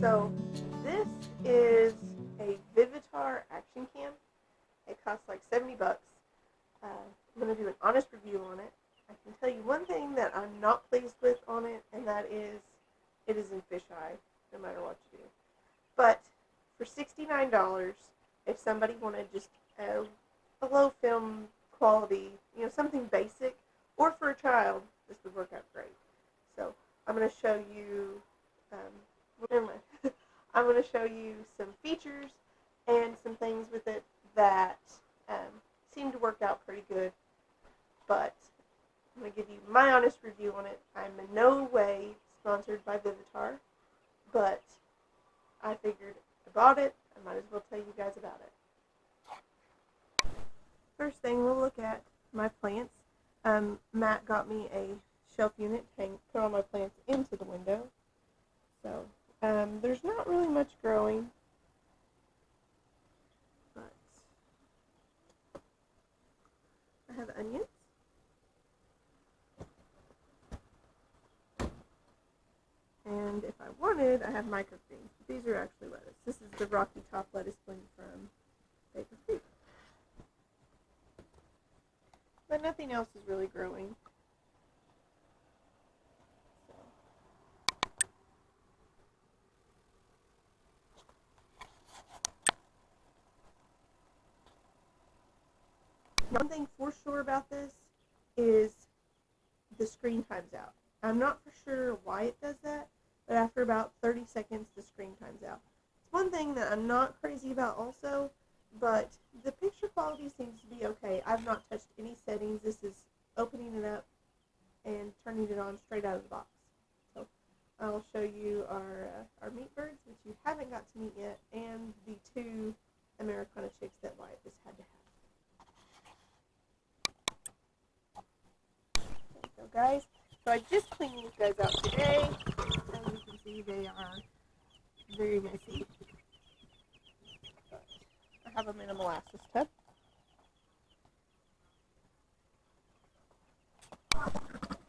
So this is a Vivitar action cam. It costs like 70 bucks. I'm going to do an honest review on it. I can tell you one thing that I'm not pleased with on it, and that is it is in fisheye, no matter what you do. But for $69, if somebody wanted just a low film quality, something basic, or for a child, this would work out great. So I'm going to show you, I'm going to show you some features and some things with it that seem to work out pretty good. But I'm going to give you my honest review on it. I'm in no way sponsored by Vivitar, but I figured I bought it. I might as well tell you guys about it. First thing, we'll look at my plants. Matt got me a shelf unit to put all my plants into the window. So there's not really much growing, but I have onions. And if I wanted, I have microgreens. But these are actually lettuce. This is the Rocky Top lettuce blend from Baker Creek. But nothing else is really growing. One thing for sure about this is the screen times out. I'm not for sure why it does that, but after about 30 seconds, the screen times out. It's one thing that I'm not crazy about also, but the picture quality seems to be okay. I've not touched any settings. This is opening it up and turning it on straight out of the box. So I'll show you our meat birds, which you haven't got to meet yet, and the 2 Americana chicks that Wyatt just had to have. There you go, guys. So I just cleaned these guys out today. As you can see, they are very messy. But I have them in a molasses tub.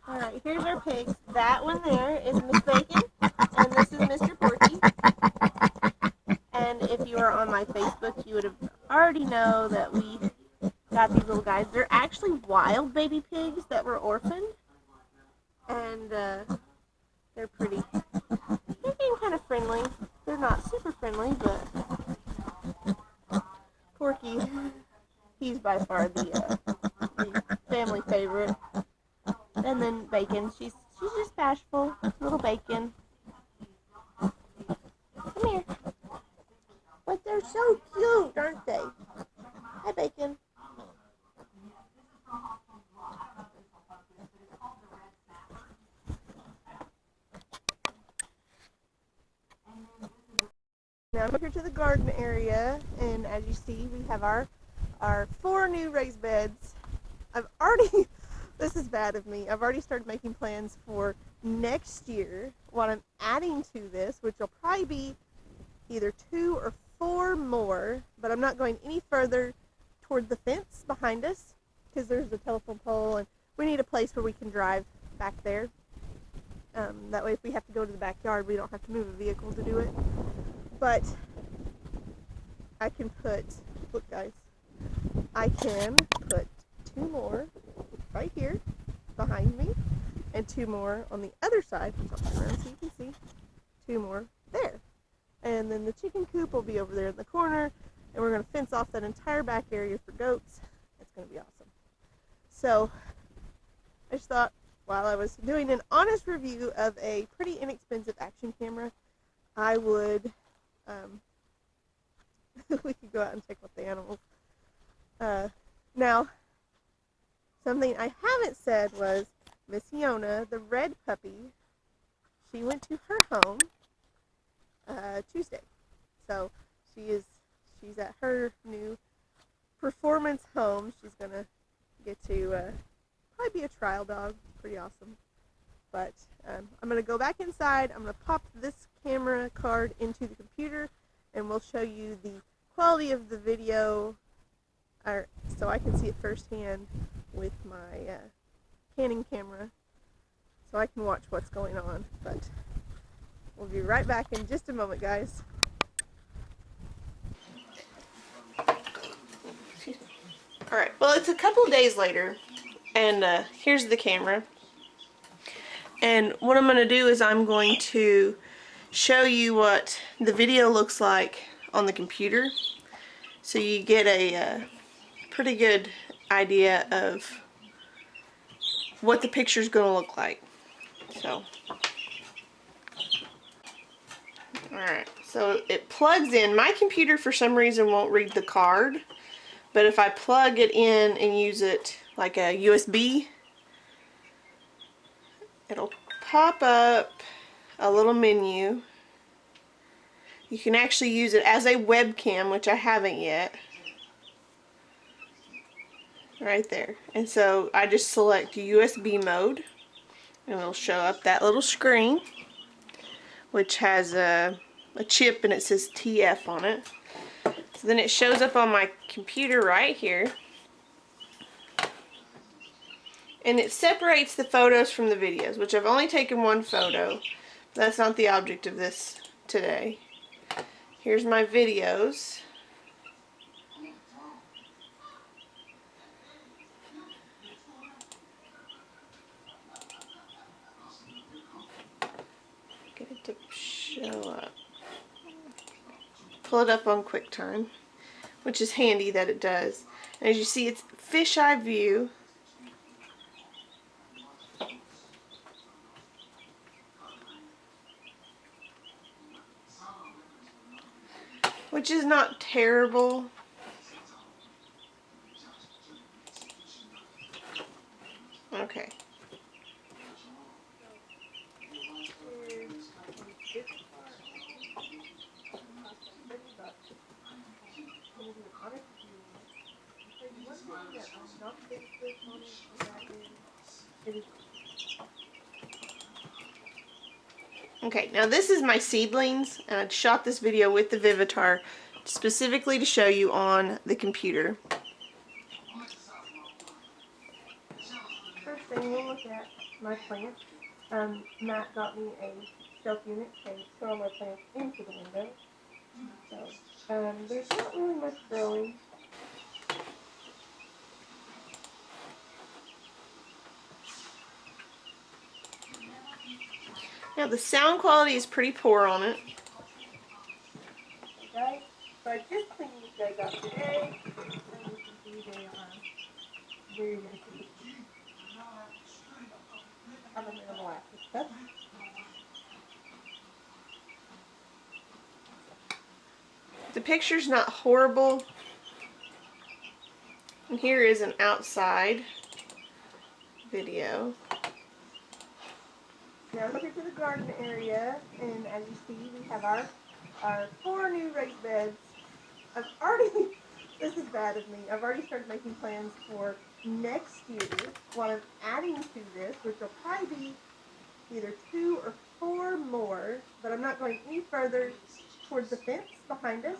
Alright, here's our pigs. That one there is Miss Bacon, and this is Mr. Porky. And if you are on my Facebook, you would have already know that we got these little guys. They're actually wild baby pigs that were orphaned. And they're pretty. They're being kind of friendly. They're not super friendly, but Porky, he's by far the family favorite. And then Bacon, she's just bashful, little Bacon. Come here. But they're so cute, aren't they? Hi, Bacon. Now I'm here to the garden area, and as you see, we have our 4 new raised beds. This is bad of me, I've already started making plans for next year, what I'm adding to this, which will probably be either 2 or 4 more, but I'm not going any further toward the fence behind us, because there's a telephone pole, and we need a place where we can drive back there. That way if we have to go to the backyard, we don't have to move a vehicle to do it. But I can put, look guys, I can put 2 more right here behind me, and 2 more on the other side, which I'll turn around so you can see, 2 more there. And then the chicken coop will be over there in the corner, and we're going to fence off that entire back area for goats. It's going to be awesome. So I just thought, while I was doing an honest review of a pretty inexpensive action camera, I would we could go out and check with the animals. Now, something I haven't said was Miss Fiona, the red puppy, she went to her home Tuesday. So she's at her new performance home. She's gonna get to probably be a trial dog. Pretty awesome. But I'm gonna go back inside. I'm gonna pop this camera card into the computer, and we'll show you the quality of the video, so I can see it firsthand with my canning camera, so I can watch what's going on. But We'll be right back in just a moment, guys. Alright, well, it's a couple days later, and here's the camera. And what I'm going to do is I'm going to show you what the video looks like on the computer, so you get a pretty good idea of what the picture's going to look like. So, alright, so it plugs in. My computer for some reason won't read the card, but if I plug it in and use it like a USB, it'll pop up a little menu. You can actually use it as a webcam, which I haven't yet. Right there. And so I just select USB mode, and it'll show up that little screen, which has a chip and it says TF on it. So then it shows up on my computer right here, and it separates the photos from the videos, which I've only taken one photo. That's not the object of this today. Here's my videos. Get it to show up. Pull it up on QuickTime, which is handy that it does. And as you see, it's fisheye view. Which is not terrible. Okay. Okay, now this is my seedlings, and I shot this video with the Vivitar specifically to show you on the computer. First thing we'll look at my plants. Matt got me a shelf unit to store all my plants into the window. So there's not really much growing. Now the sound quality is pretty poor on it. Okay, so I just cleaned these guys up today, and you can see they are very nice. I'm going to molasses stuff. The picture's not horrible. And here is an outside video. Now look into the garden area, and as you see, we have our 4 new raised beds. This is bad of me, I've already started making plans for next year, what I'm adding to this, which will probably be either 2 or 4 more, but I'm not going any further towards the fence behind us,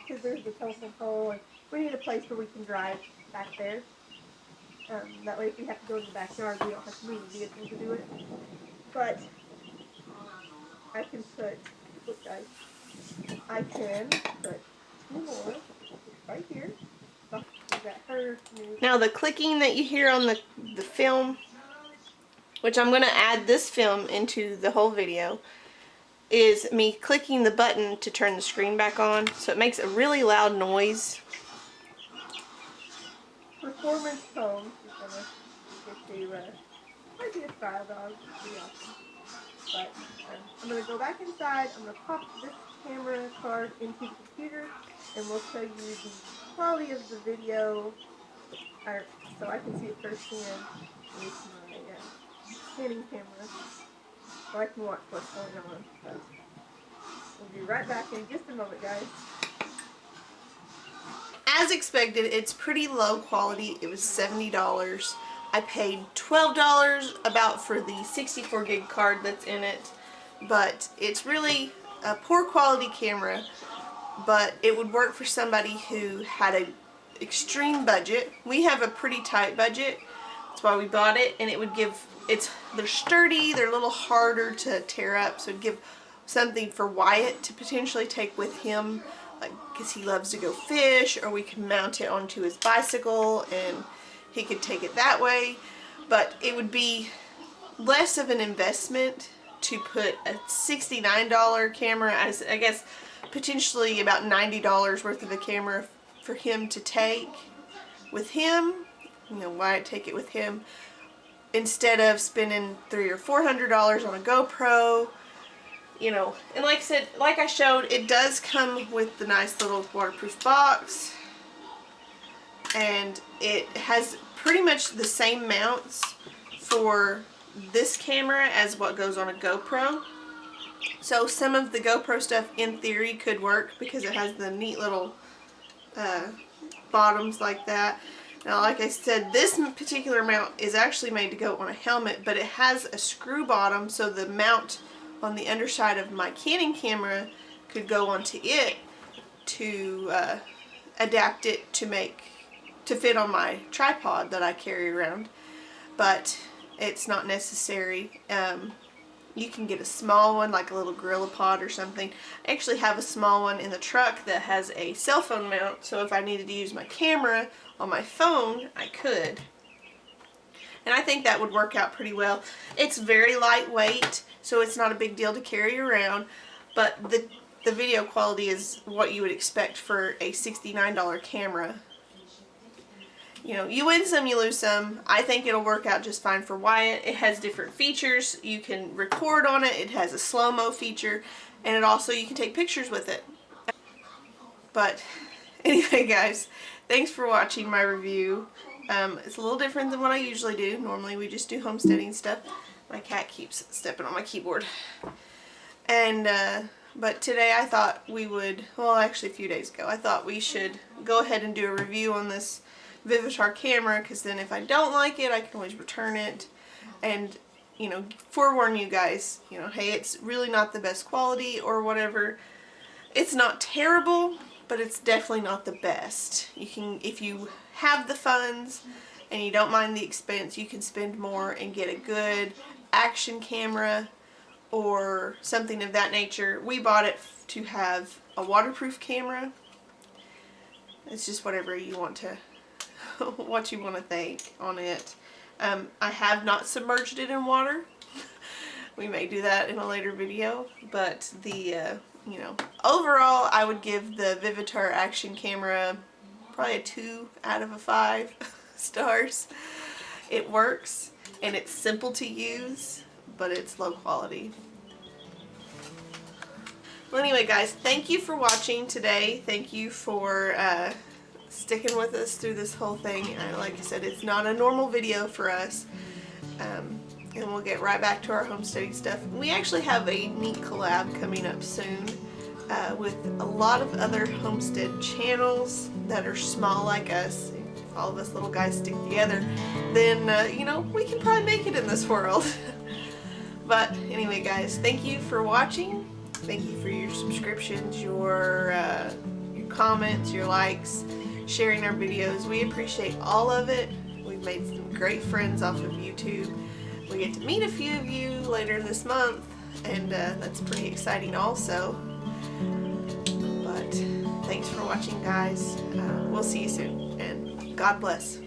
because there's the telephone pole, and we need a place where we can drive back there. That way if we have to go in the backyard, we don't have to move a vehicle to do it. But I can put, look guys, I can put 2 more right here. Now the clicking that you hear on the film, which I'm going to add this film into the whole video, is me clicking the button to turn the screen back on, so it makes a really loud noise. Performance home is going to get to might be a trial dog, pretty awesome. But I'm going to go back inside, I'm going to pop this camera card into the computer, and we'll show you the quality of the video, so I can see it firsthand with my scanning camera, so I can watch what's going on. But we'll be right back in just a moment, guys. As expected, it's pretty low quality. It was $70. I paid $12 about for the 64 gig card that's in it, but it's really a poor quality camera, but it would work for somebody who had an extreme budget. We have a pretty tight budget, that's why we bought it, and it would give, they're sturdy, they're a little harder to tear up, so it'd give something for Wyatt to potentially take with him, like, because he loves to go fish, or we can mount it onto his bicycle and he could take it that way. But it would be less of an investment to put a $69 camera, as I guess potentially about $90 worth of a camera for him to take with him. You know, Wyatt take it with him, instead of spending $300 or $400 on a GoPro. You know, and like I said, like I showed, it does come with the nice little waterproof box, and it has pretty much the same mounts for this camera as what goes on a GoPro. So some of the GoPro stuff in theory could work because it has the neat little bottoms like that. Now, like I said, this particular mount is actually made to go on a helmet, but it has a screw bottom, so the mount on the underside of my Canon camera could go onto it to adapt it to fit on my tripod that I carry around. But it's not necessary. You can get a small one, like a little Gorilla Pod or something. I actually have a small one in the truck that has a cell phone mount, so if I needed to use my camera on my phone, I could. And I think that would work out pretty well. It's very lightweight, so it's not a big deal to carry around, but the video quality is what you would expect for a $69 camera. You know, you win some, you lose some. I think it'll work out just fine for Wyatt. It has different features. You can record on it. It has a slow-mo feature, and it also, you can take pictures with it. But anyway, guys, thanks for watching my review. It's a little different than what I usually do. Normally we just do homesteading stuff. My cat keeps stepping on my keyboard. And but today I thought we would, well, actually a few days ago, I thought we should go ahead and do a review on this Vivitar camera, because then if I don't like it, I can always return it. And, you know, forewarn you guys, you know, hey, it's really not the best quality or whatever. It's not terrible, but it's definitely not the best. You can, if you have the funds and you don't mind the expense, you can spend more and get a good action camera or something of that nature. We bought it to have a waterproof camera. It's just whatever you want to what you want to think on it. I have not submerged it in water. We may do that in a later video, but the you know, overall I would give the Vivitar action camera probably a 2 out of 5 stars. It works and it's simple to use, but it's low quality. Well, anyway, guys, thank you for watching today. Thank you for sticking with us through this whole thing. Like I said, it's not a normal video for us, and we'll get right back to our homesteading stuff. We actually have a neat collab coming up soon with a lot of other homestead channels that are small like us. If all of us little guys stick together, then you know, we can probably make it in this world. But anyway, guys, thank you for watching. Thank you for your subscriptions, your comments, your likes, sharing our videos. We appreciate all of it. We've made some great friends off of YouTube. We get to meet a few of you later this month, and that's pretty exciting also. But thanks for watching, guys. We'll see you soon, and God bless.